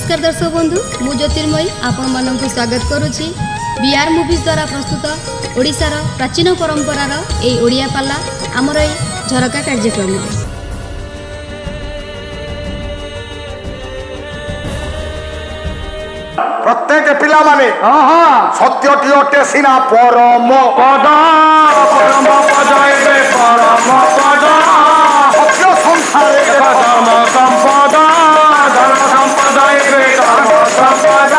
नमस्कार दर्शक बंधु मु ज्योतिर्मयी आपण मानक स्वागत करुछि बीआर मूवीज द्वारा प्रस्तुत ओडिशार प्राचीन परंपरार ए ओडिया पाला आमर ए झरका कार्यक्रम प्रत्येक पिला माने सत्यटी अटे सिना परम पद परम पद एबे परम पद सत्य संसारे धर्म संपद एबे धर्म संपद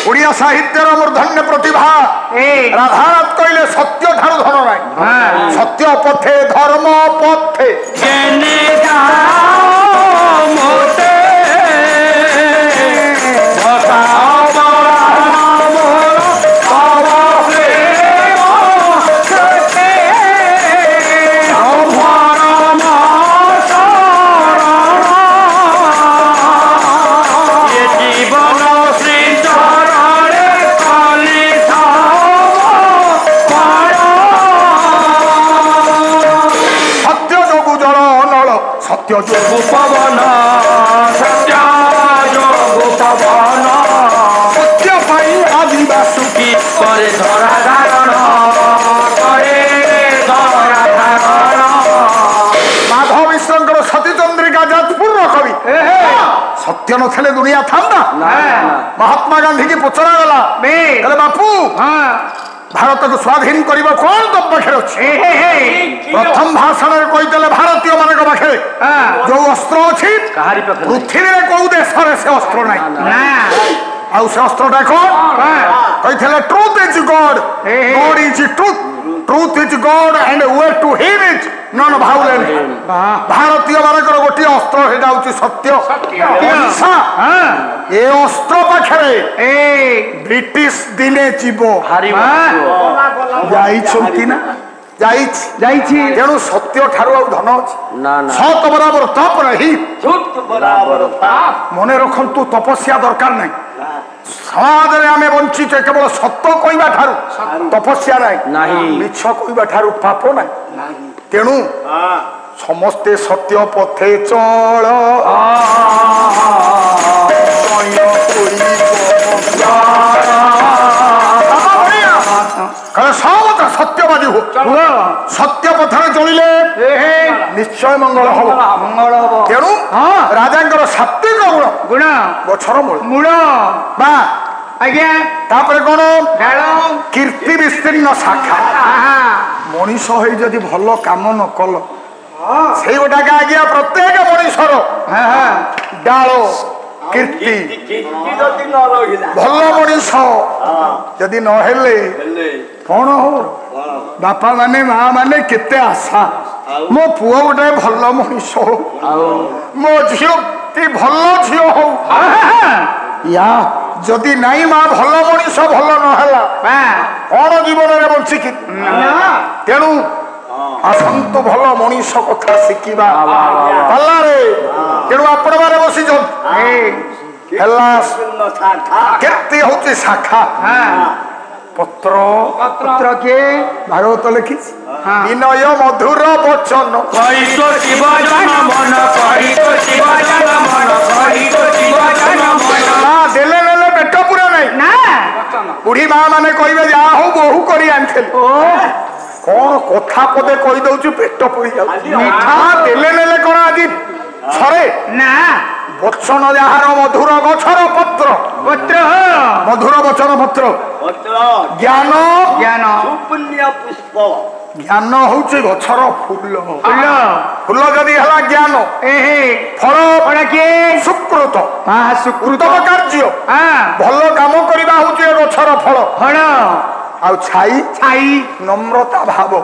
ओडिया साहित्यर मूर्धन्य प्रतिभा राधानाथ कहले सत्य ठार धन नाही सत्य पथे धर्म पथे जेने मोते सत्य जोगु पवन सत्य जोगु पवन सत्य पाई आदिवासुकी करे धरा धारण माधव मिश्र सती चंद्रिका जाजपुर कवि सत्य नथले दुनिया थांदा महात्मा गांधी की पचरा गला कहले बापू भारत को स्वाधीन करबा कोन तो पाखे अछि प्रथम भाषण रे कहितले भारतीय मानक पाखे जो अस्त्र अछि कहारी पाखे पृथ्वी रे को देश रे से अस्त्र नाही आ से अस्त्रटा कोन कहितले truth is God God is truth is God and way to him is non violent भारतीय मानक गोटी अस्त्र हेडा होछि सत्य हिंसा ए अस्त्र पाखे ब्रिटिश दिने जीवो जाइछंती ना जाइछि तेणु सत्य ठारू आ धन अछि सत बराबर तप रही झूठ बराबर पाप मने रखंतु तपस्या दरकार नहीं समाज रे आमे वंचित केवल सत्य कहबा ठारू तपस्या नहीं मिछ कहबा ठारू पाप नहीं तेणु समस्ते सत्य पथे चल सत्यवादी हो सत्य पथरे चलिले निश्चय मंगल हम तेणु राजा सात्विक गुण गछर मूल बा आज्ञा तापर कोन कीर्ति विस्तीर्ण शाखा मनीष होई जदि भल काम न कल से गोटा का आज्ञा प्रत्येक मनीषर डाल कीर्ति भल मनीष जदि न हेले कौन हो बापा माने माँ माने केते आशा मो पुओ गोटे भल मनीष हो मो झील भल झील हो या जदि नाई माँ भल मनीष भल नहला कौन जीवन में बंचिकी तेणु आसंतु भल मनीष कथा शिखा पारे तेणु आपण माने बसी कीर्ति हूँ शाखा पत्र पत्र के भागवत लिखी विनय मधुर वचन देले नेले पेट पूरा नहीं बुढ़ी माँ माने कहे जा हो बहु कर कौन कथा पदे कही दउछु पेट पुरी जाउ देले नेले कौन आज छरे ना वचन जहार मधुर गछर पत्र पत्र मधुर वचन पत्र ज्ञान ज्ञान पुण्य पुष्प ज्ञान होउचे गछर फूल फूल फूल जदि हला ज्ञान फल के सुकृत सुकृत कार्य भल काम करबा होउचे गछर फल फल आ छाई छाई नम्रता भाव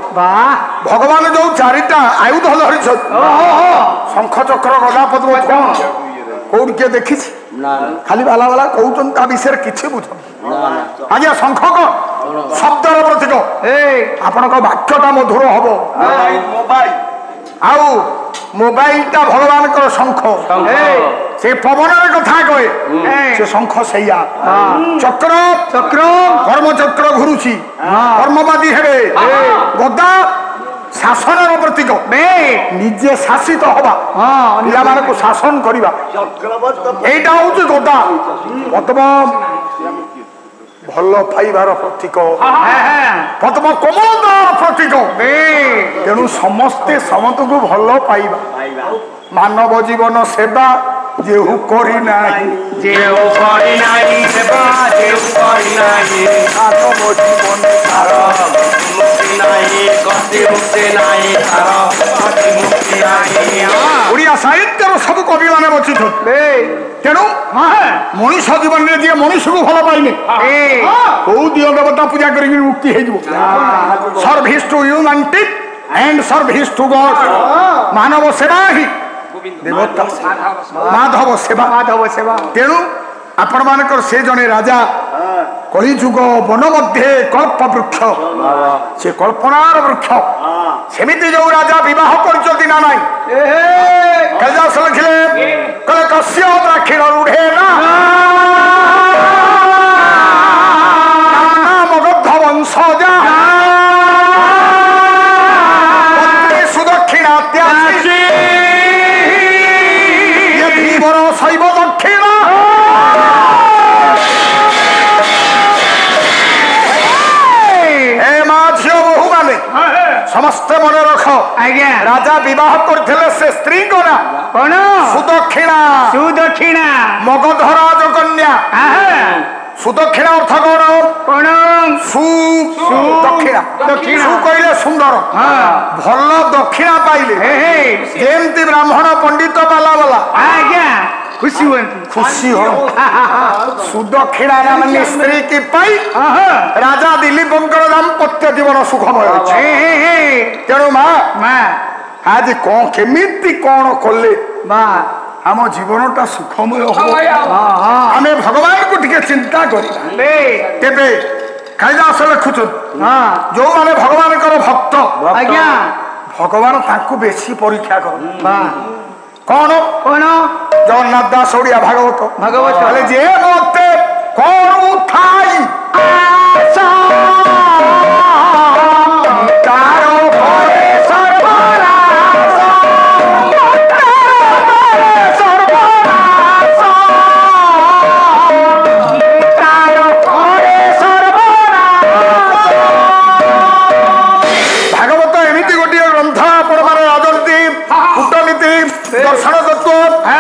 भगवान जो चारिटा आयुध धरी शंख चक्र गदा पद्म कौन किए देखी खाली बाला बाला कहते विषय किसी बुझ आज्ञा शंख कौन शब्दर प्रतीक आपण वाक्यटा मधुर हम आउ मोबाइल टा भगवान कर शंख से पवन कथा कहे से शंख सैया चक्र चक्र कर्म चक्र घुरुची कर्मवादी हेबे गदा ଶାସନର ପ୍ରତୀକ ନିଜେ ଶାସିତ ହବା ପିଲାମାନଙ୍କୁ ଶାସନ କରିବା ଏଇଟା ହଉଛି ଗଦା ପଦ୍ମ ଭଲ ପାଇବାର ପ୍ରତୀକ ପଦ୍ମ କୋମଳତାର ପ୍ରତୀକ ତେଣୁ ସମସ୍ତେ ସମସ୍ତଙ୍କୁ ଭଲ ପାଇବା ମାନବ ଜୀବନ ସେବା जेहू करी नाही जेहू करी नाही सेवा जेहू करी नाही आत्म जीवन सार मुक्ति नाही गति मुक्ति नाही सार गति मुक्ति नाही ओडिया साहित्यर सब कवि माने बचिछते तेणु मनुष्य जीवन रे जे मनुष्य को भल पाइने ओ दियो देवता पूजा करी मुक्ति हे जबो service to humanity and service to God मानव सेवा ही देवता माधव सेवा तेणु आपण मानकर से जने राजा कलिजुग वन मध्य कल्प वृक्ष से कल्पनार वृक्ष सेमिति जो राजा विवाह करचती ना नाही कालिदास लिखिले कले कस्य द्राक्षीण रूढे ना मगध वंशजा सुदक्षिणा त्यागी शैव दक्षिण बहु माने समस्ते मन रख राजा विवाह करथिले से स्त्री कोना कोन सुदक्षिणा मगधराज कन्या सुदक्षिणा अर्थ कौन सुदक्षिणा सु कहले सुंदर भल दक्षिणा पाइले जेमती ब्राह्मण पंडित बाला खुशी हो सुदक्षिणा माने स्त्री की पाई राजा दिलीप दाम्पत्य जीवन सुखमय तेणु माँ आज कौन केमिति कौन कले आम जीवनटा सुखमय हो आमे भगवान को टिके चिंता करिबा कालिदास लिखुछन जो माने भगवान भक्त भगवान ताकू बेसी परीक्षा कर कौन जगन्नाथ दास ओडिया भागवत जे मते कौन उठाई तारो परे दर्शन तत्व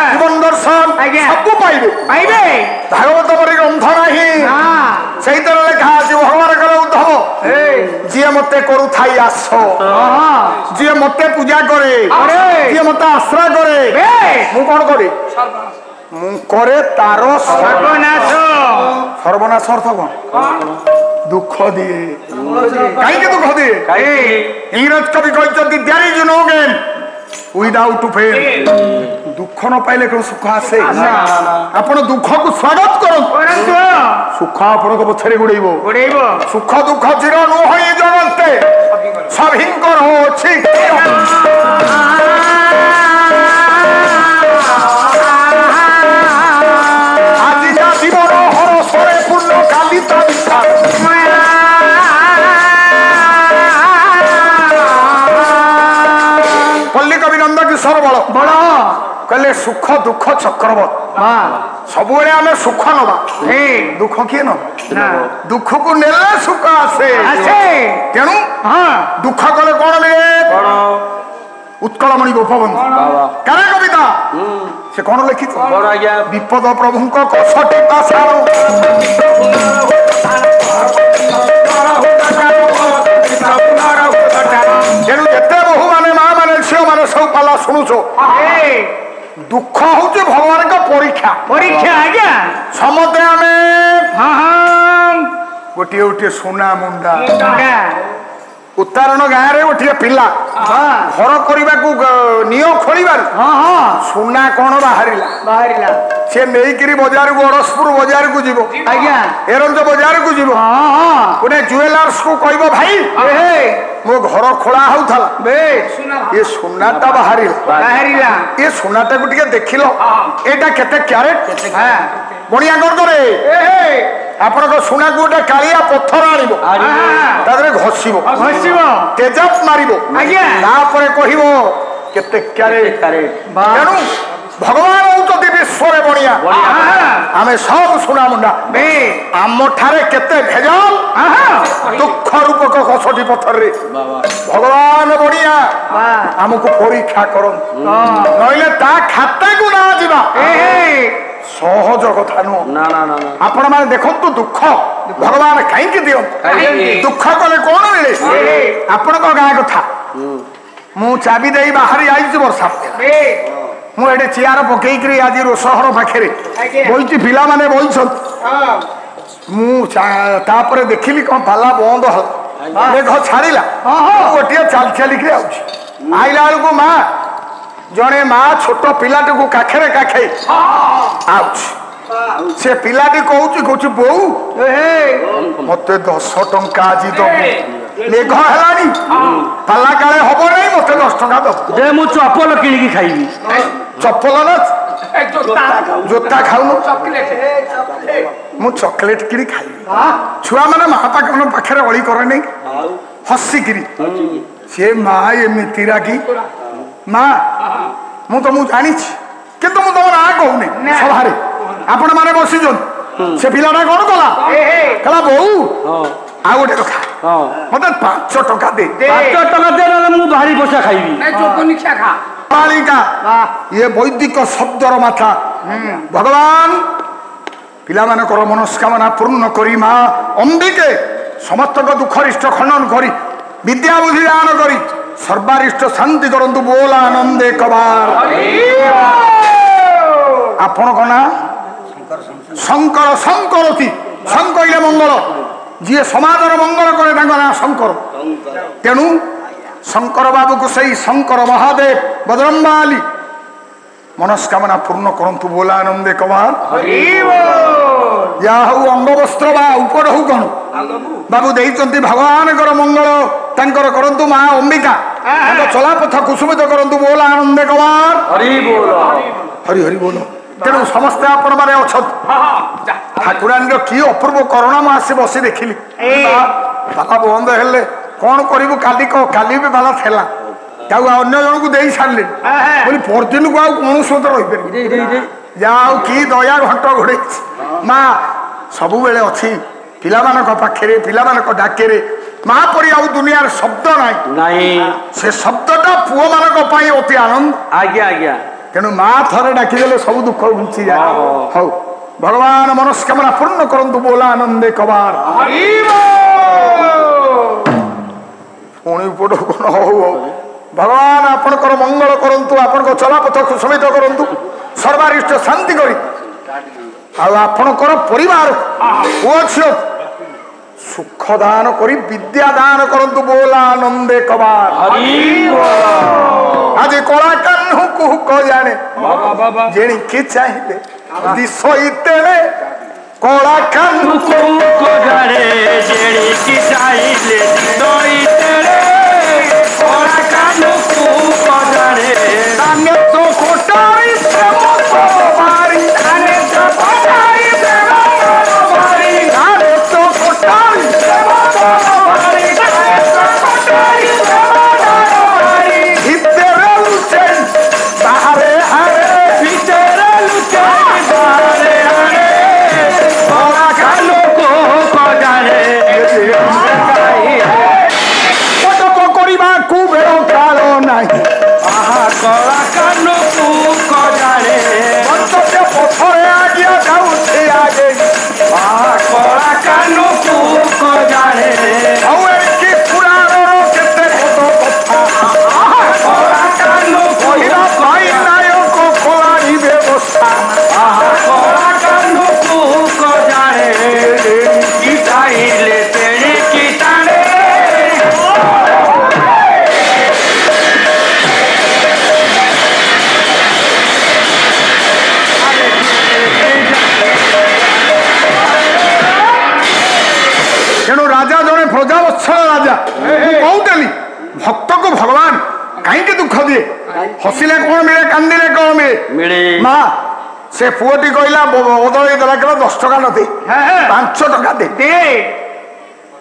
जीवन दर्शन सब पाइबे भागवत पर ग्रंथ नहीं से लिखा आज भगवान उद्धव जी मते करू थाई आस जी मते पूजा करे जी मते आश्रय करे मु कौन करे मु करे तार सर्वनाश अर्थ कौन दुख दिए कहीं दुख दिए इंग्रज कवि कहते there is no gain without fail दुख न पाइले कौन सुख आसे आपण दुख को स्वागत करो सुख आपण को पछरे गुड़ेबो सुख दुख चिर नु होई जगते सभिंकर हो छी आज जा जीवन हर सरे पूर्ण कालिता विचार बल कहले सुख दुख चक्रवत सबुले आमे सुख नवा दुख किए न दुख को नेले सुख आसे तेणु दुख कले कौन मिले उत्कलमणि गोपबंधु कारा कविता से कौन लिखि विपद प्रभु कसटे पासारो तेणु जेते बहु माने माँ माने झील माने सब पाला शुणुचो दुख हूँ भगवान का परीक्षा आज्ञा समते आमे गोटे गोटे सुना मुंडा उत्तारण गाँव रे गोटे पिला घर करने को नियो खोलिबार सुना कौन बाहरिला सी नहीं बजार को अड़सपुर बजार को जीव एरंज बजार को जीव गोटे जुएलर्स को कह भाई मो घर खोला होता ये सुनाटा बाहरिला ये सुनाटा को देख लो एटा केते क्यारेट बनिया कर ଆପଣଙ୍କ ସୁନାକୁ ଗୋଟେ କାଳିଆ ପଥର ଆଣିବ ତା ଦେହରେ ଘଷିବ ତେଜାବ ମାରିବ ତାପରେ କହିବ କେତେ କ୍ୟାରେଟ। ତେଣୁ ଭଗବାନ ହଉଛନ୍ତି ବିଶ୍ୱରେ ବଣିଆ ଆମେ ସବୁ ସୁନା ମୁଣ୍ଡା ଆମ ଠାରେ କେତେ ଭେଜାଲ ଦୁଃଖ ରୂପକ ଘଷଟି ପଥରରେ ଭଗବାନ ବଣିଆ ଆମକୁ ପରୀକ୍ଷା କରନ୍ତୁ ନହେଲେ ତା ଖାତାକୁ ନା ଯିବା ସହଜ କଥା ନୁହଁ। ଆପଣ ମାନେ ଦେଖନ୍ତୁ ଦୁଃଖ ଭଗବାନ କାହିଁକି ଦିଅନ୍ତୁ ଦୁଃଖ କଲେ କଣ ମିଳେ ଆପଣଙ୍କ ଗାଁ କଥା ମୁଁ ଚାବି ଦେଇ ବାହାରି ଆଇଛି ବର୍ଷା ମୁଁ ଏଠି ଚେୟାର ପକେଇକିରି ଆଜି ସହର ପାଖରେ ବଇଛି ପିଲାମାନେ ବଇଛନ୍ତି ମୁଁ ତାପରେ ଦେଖିଲି କଣ ପାଲା ବନ୍ଦ ହେଲା ମେଘ ଛାଡ଼ିଲା ଗୋଟିଏ ଚାଲି ଚାଲିକି ଆଉଛି ଆଇଲା ବେଳକୁ ମା ଜଣେ ମା ଛୋଟ ପିଲାଟିକୁ କାଖରେ କାଖେଇ ଆଉଛି ସେ ପିଲାଟି କହୁଛି ବୋଉ ମତେ 10 ଟଙ୍କା ଆଜି ଦବୁ ମେଘ ହେଲାଣି ପାଲା କାଳେ ହବ ନାହିଁ ମତେ 10 ଟଙ୍କା ଦବୁ ମୁଁ ଚପଲ କିଣିକି ଖାଇବି ଚପଲ ନା ଜୋତା ଖାଉନୁ ମୁଁ ଚକୋଲେଟ କିଣି ଖାଇବି ଛୁଆ ମାନେ ମା ପାଖରେ ଅଳି କରେ ନାହିଁ ହସିକିରି ସେ ମା ଏମିତି ରାଗି ମା ମୁଁ ତମକୁ ଜାଣିଛି କିନ୍ତୁ ମୁଁ ତମ ନାଁ କହୁନି ସଭାରେ ଆପଣ ମାନେ ବସିଛନ୍ତି ସେ ପିଲାଟା କଣ କଲା କହିଲା ବୋଉ ଆଉ ଗୋଟେ କଥା ମତେ 5 ଟଙ୍କା ଦେ 5 ଟଙ୍କା ଦେ ନହେଲେ ମୁଁ ଭାରି ବସା ଖାଇବି ବାଳିକା ଇଏ ବୈଦିକ ଶବ୍ଦର ମାଥା ଭଗବାନ ପିଲାମାନଙ୍କର ମନସ୍କାମନା ପୂର୍ଣ୍ଣ କରି ମା ଅମ୍ବିକେ ସମସ୍ତଙ୍କ ଦୁଃଖରିଷ୍ଟ ଖଣ୍ଡନ କରି ବିଦ୍ୟା ବୁଦ୍ଧି ଦାନ କରି ସର୍ବାରିଷ୍ଟ ଶାନ୍ତି କରନ୍ତୁ ବୋଲ ଆନନ୍ଦେ କବାର ଆପଣଙ୍କ ନାଁ ଶଙ୍କର ଶଙ୍କରତି ଶଙ୍କଇଲେ ମଙ୍ଗଳ ଯିଏ ସମାଜର ମଙ୍ଗଳ କରେ ତାଙ୍କ ନାଁ ଶଙ୍କର ତେଣୁ ଶଙ୍କର ବାବୁକୁ ସେଇ ଶଙ୍କର ମହାଦେବ ବଜରଙ୍ଗବାଲି ମନସ୍କାମନା ପୂର୍ଣ୍ଣ କରନ୍ତୁ ବୋଲ ଆନନ୍ଦେ କବାର ଯାହା ହଉ ଅଙ୍ଗବସ୍ତ୍ର ବା ଉପର ହଉ କଣ ବାବୁ ଦେଇଛନ୍ତି ଭଗବାନଙ୍କର ମଙ୍ଗଳ ତାଙ୍କର କରନ୍ତୁ ମା ଅମ୍ବିକା ତାଙ୍କ ଚଲାପଥ କୁସୁମିତ କରନ୍ତୁ ବୋଲ ଆନନ୍ଦେ କବାର ହରି ହରି ବୋଲ ତେଣୁ ସମସ୍ତେ ଆପଣ ମାନେ ଅଛନ୍ତି ଠାକୁରାଣୀର କି ଅପୂର୍ବ କରୁଣା ମୁଁ ଆସି ବସି ଦେଖିଲି ବାପା ବନ୍ଦ ହେଲେ କଣ କରିବୁ କାଲି ବି ବାଲା ଥିଲା ତାକୁ ଅନ୍ୟ ଜଣକୁ ଦେଇ ସାରିଲେଣି ବୋଲି ପରଦିନକୁ ଆଉ କୌଣସି ମତେ ରହିପାରିବି ଯାହା ଆଉ କି ଦୟା ଘଣ୍ଟ ଘୋଡେଇଛି ମା ସବୁବେଳେ ଅଛି ପିଲାମାନଙ୍କ ପାଖରେ ପିଲାମାନଙ୍କ ଡାକେରେ ମା ପରି ଆଉ ଦୁନିଆର ଶବ୍ଦ ନାହିଁ ସେ ଶବ୍ଦଟା ପୁଅ ମାନଙ୍କ ପାଇଁ ଅତି ଆନନ୍ଦ ଆଜ୍ଞା ତେଣୁ ମା ଥରେ ଡାକିଦେଲେ ସବୁ ଦୁଃଖ ଘୁଞ୍ଚିଯାଏ ହଉ ଭଗବାନ ମନସ୍କାମନା ପୂର୍ଣ୍ଣ କରନ୍ତୁ ବୋଲ ଆନନ୍ଦେ କବାର ପୁଣି ଉପଟ କଣ ହଉ ଭଗବାନ ଆପଣଙ୍କର ମଙ୍ଗଳ କରନ୍ତୁ ଆପଣଙ୍କ ଚଲାପଥ କୁସୁମିତ କରନ୍ତୁ ସର୍ବାରିଷ୍ଟ ଶାନ୍ତି କରି ଆଉ ଆପଣଙ୍କର ପରିବାର ପୁଅ ଝିଅ ସୁଖ ଦାନ କରି ବିଦ୍ୟା ଦାନ କରନ୍ତୁ ବୋଲ ଆନନ୍ଦେ କବାର ଆଜି କଳା କାହ୍ନୁ କୁହୁକ ଜାଣେ ଯେଣିକି ଚାହିଁଲେ ଦିଶ ଇତେଳେ କଳା କାହ୍ନୁ କୁହୁକ ଜାଣେ ଯେଣିକି ଚାହିଁଲେ ଦିଶ ଇତେଳେ କଳା କାହ୍ନୁ କୁହୁକ ଜାଣେ ଆମେ ତ କୋଟାଇ ପ୍ରେମ ମାରି ଆମେ ତ କୋଟାଇ ପ୍ରେମ ମାରି ଆମେ ତ କୋଟାଇ ପ୍ରେମ ମାରି ଆମେ ତ କୋଟାଇ ପ୍ରେମ ମାରି ଭିତରେ ଲୁଚେ ବାହାରେ ହାରେ ଭିତରେ ଲୁଚେ ବାହାରେ ହାରେ କଳା କାହ୍ନୁ କୁହୁକ ଜାଣେ ପଟକ କରିବାକୁ ବେଳ କାଳ ନାହିଁ କଳା କାହ୍ନୁ କୁହୁକ ଜାଣେ ପଥରେ ଆଜ୍ଞା ଯାଉଛି ଆଗେ କଳା କାହ୍ନୁ କୁହୁକ ଜାଣେ ଆଉ ଏଠି ପୁରାଣର କେତେ କଥା କଳା କାହ୍ନୁ କହିଲା ଭାଇ ନାୟକ କଳାଣି ବ୍ୟବସ୍ଥା କଳା କାହ୍ନୁ କୁହୁକ ଜାଣେ କି ଚାହିଁଲେ ତେଣିକି ଟାଣେ ତେଣୁ ରାଜା ଜଣେ ପ୍ରଜାବତ୍ସଳ ରାଜା ମୁଁ କହୁଥିଲି ଭକ୍ତକୁ ଭଗବାନ କାହିଁକି ଦୁଃଖ ଦିଏ ହସିଲେ କଣ ମିଳେ କାନ୍ଦିଲେ କଣ ମିଳେ ମା से पुओटी कहला बदल देला के 10 टका न दे 5 टका दे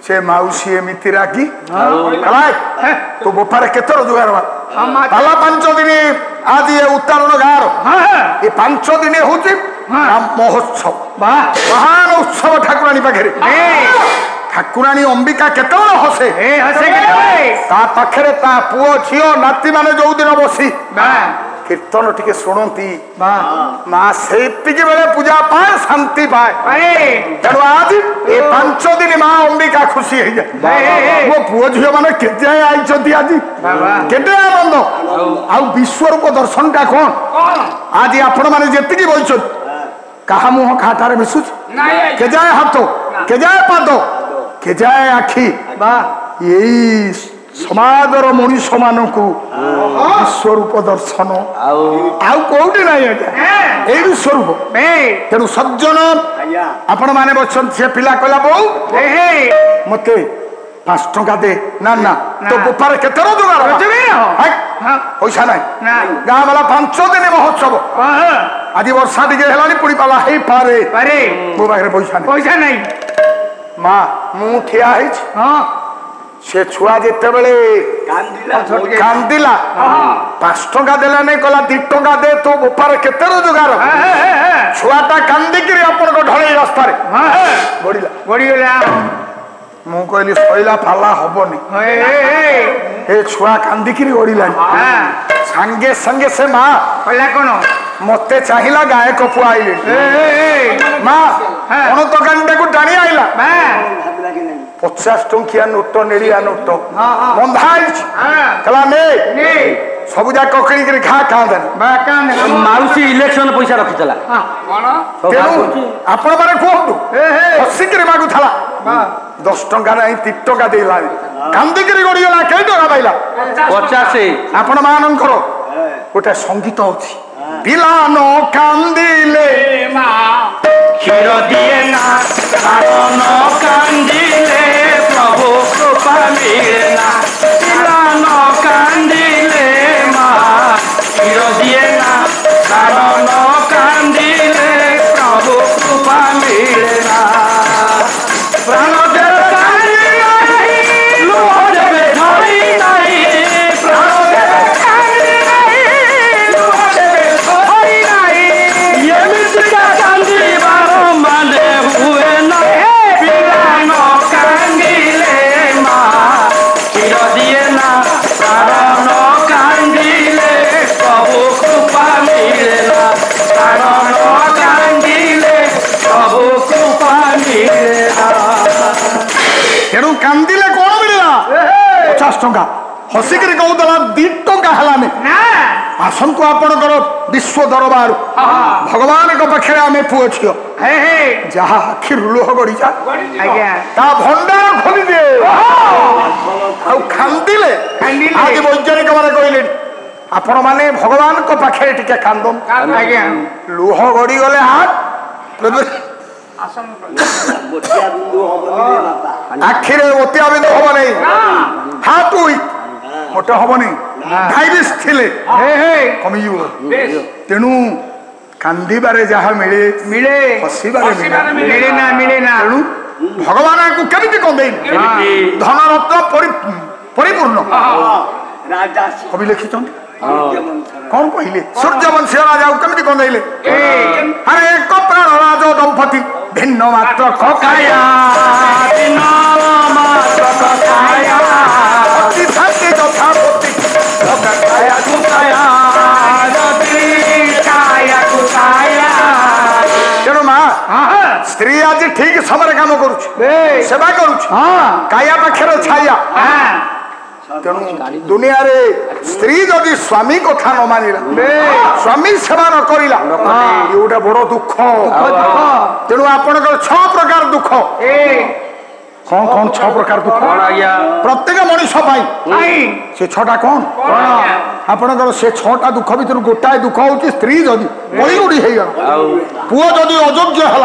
से माउसी एमती रागी तो बोपारे केते रोजगार पाला 5 दिन आज ये उत्तरण गार ये 5 दिन होची महोत्सव महान उत्सव ठाकुराणी पाखे ठाकुराणी अंबिका केते हसे ता पाखे ता पुओ झियो नाती माने जो दिन बसी कीर्तन टिके शुणती माँ से बेले पूजा पाए शांति पाए तेणु आज ये 5 दिन माँ अंबिका खुशी हो जाए मो पुओ झील मैंने केते आई आज केते आनंद आ विश्वरूप दर्शन टा कौन आज आपण मैंने जी बोल कहा मुह काटार मिशुच के जाए हाथ के जाए पाद के जाए आखि यही समाजर मनीष मान विश्वरूप दर्शन आउ कौटी ना ये विश्वरूप तेणु सज्जन आपण मैंने बच्चन से पिला कहला बो मत 5 टका दे ना ना तो बोपार केते रोजगार पैसा ना गाँ वाला 5 दिन महोत्सव आज वर्षा टे है पुणी पाला है पारे मो पाखे पैसा नहीं माँ मु ठिया से छुआ जिते बड़े कांदिला 5 टका देला नहीं कहला 2 टका दे तो बोपार केते रोजगार छुआटा कांदिक ढले रास्ता बढ़ीगला मु कहली सैला फाला हबनी ए छुआ कांदिक ओढ़ला सांगे संगे से माँ कहला कौन मते चाहिला गायक पुआ आइले माँ कौन तो गांडे को टाणी आइला 50 टंकिया नोट नेड़िया नोट बंधा ने सब जा ककड़ी खा माउसी इलेक्शन पैसा रखिला आपण माने कहतु हसिक मागुला 10 टका नहीं 3 टका देला कांदिक गड़ीगला कई टका पाइला 50 आपण मानकर गोटे संगीत अच्छी पिला न कांदिले क्षीर दिए ना न कांदिले प्रभु कृपा मिले ना पिला न कांदिले माँ क्षीर दिए ना न कांदिले प्रभु कृपा मिले ना प्राण कांदिले कौन मिलला 50 टका हसिक कहला 2 टका है आसतु आपणकर विश्व दरबार भगवान पाखे आम पुओ झील जहा आखि लुह गड़ी जा भंडार खोली दे खांदिले आज वैज्ञानिक मैंने कहले आपण मैंने भगवान पाखे टिके कांदन लुह गड़ी गले हाथ आखिरे ओतिया बिंदु हम नहीं हाथ मोटे हम नहीं डायबिटीज थिले कमी तेणु कांदिबारे जहा मिले मिले हसिबारे मिले ना तेणु भगवान को केमिति कंदे धन रत्न परिपूर्ण कवि लिखिछन कौन कहले सूर्यवंशी राजा केमिति कंदेले अरे एक प्राण राज दंपति भिन्न मात्र ककाया भिन्न मात्र ककाया अति धरती तथा पति ककाया कुकाया रति काया कुकाया तेणु माँ स्त्री आज ठीक समय काम करुछ सेवा करुछ काया पाखे छाया तेणु दुनिया रे स्त्री जदि स्वामी कथा न मानिला स्वामी सेवा न करिला ये गोटे बड़ दुख तेणु आपणकर 6 प्रकार दुख कौन कौन 6 प्रकार दुख प्रत्येक मनुष्य से 6टा कौन आपणकर से 6टा दुख भीतर गोटाए दुख हूँ स्त्री जदि बड़ी गुड़ी हो पुओ जदि अयोग्य है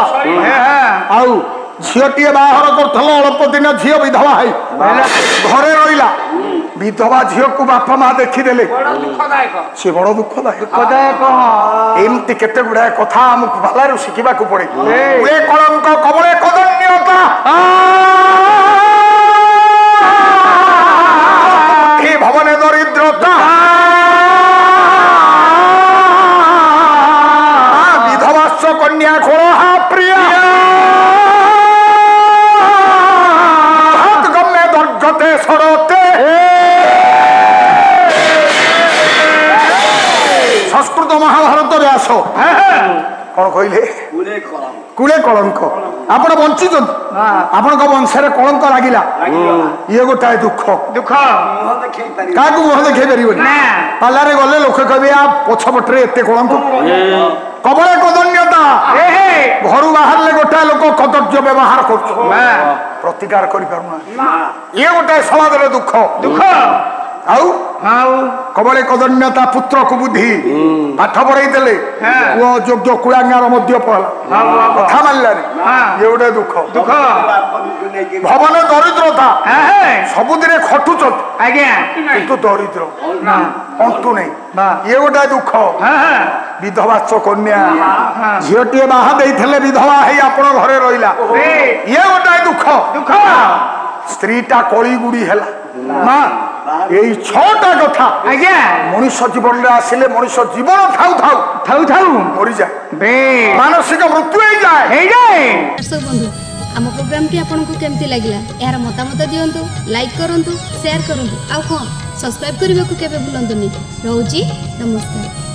आउ झीटी बाहर कर अल्प दिन झी विधवा है घरे रहा विधवा झील को बापा माँ देखीदे सी बड़ दुखदायक एमती केते गुड़ाए कथा आमको भलारू शिखा पड़े कुले कलंक कबले कदन्यता भवने दरिद्रता विधवास्व कन्या खोहा प्रिय गम्य दर्गते सरोते संस्कृत महाभारत व्यास कौन कहले कूले कलंक आपण बंचित आपण वंशे कलंक लगिला ये गोटाए दुख क्या मुह देखी पार पार्लारे गले लोक कहे आ पछपटे एत कलंक कबले कदन्यता घर बाहर गोटाए लोक कदर्य व्यवहार कर प्रतिकार करना ये गोटाए समाज दुख कबले कदन्यता पुत्र को बुद्धि पाठ पढ़े पुओ योग्य कुलांगार कथा मानला ये गोटे दुख भवन दरिद्रता सबुदिने खटुच किंतु दरिद्र अंतु नहीं ये गोटे दुख विधवास्व कन्या झीटे बाहा देते विधवा है आपण घरे रहा ये गोटे दुख स्त्रीटा कली गुड़ी है यही छटा कथा मनुष्य जीवन आसिले मनुष्य जीवन थाउ थाउ थाउ थाउ मरी जाए मानसिक मृत्यु हो जाए। बंधु आम प्रोग्राम टी आपको केमती लगिला यार मतामत दियंतु लाइक करंतु शेयर करंतु आ कौन सब्सक्राइब करने को केबे भूलंतुनी। रहउची नमस्कार।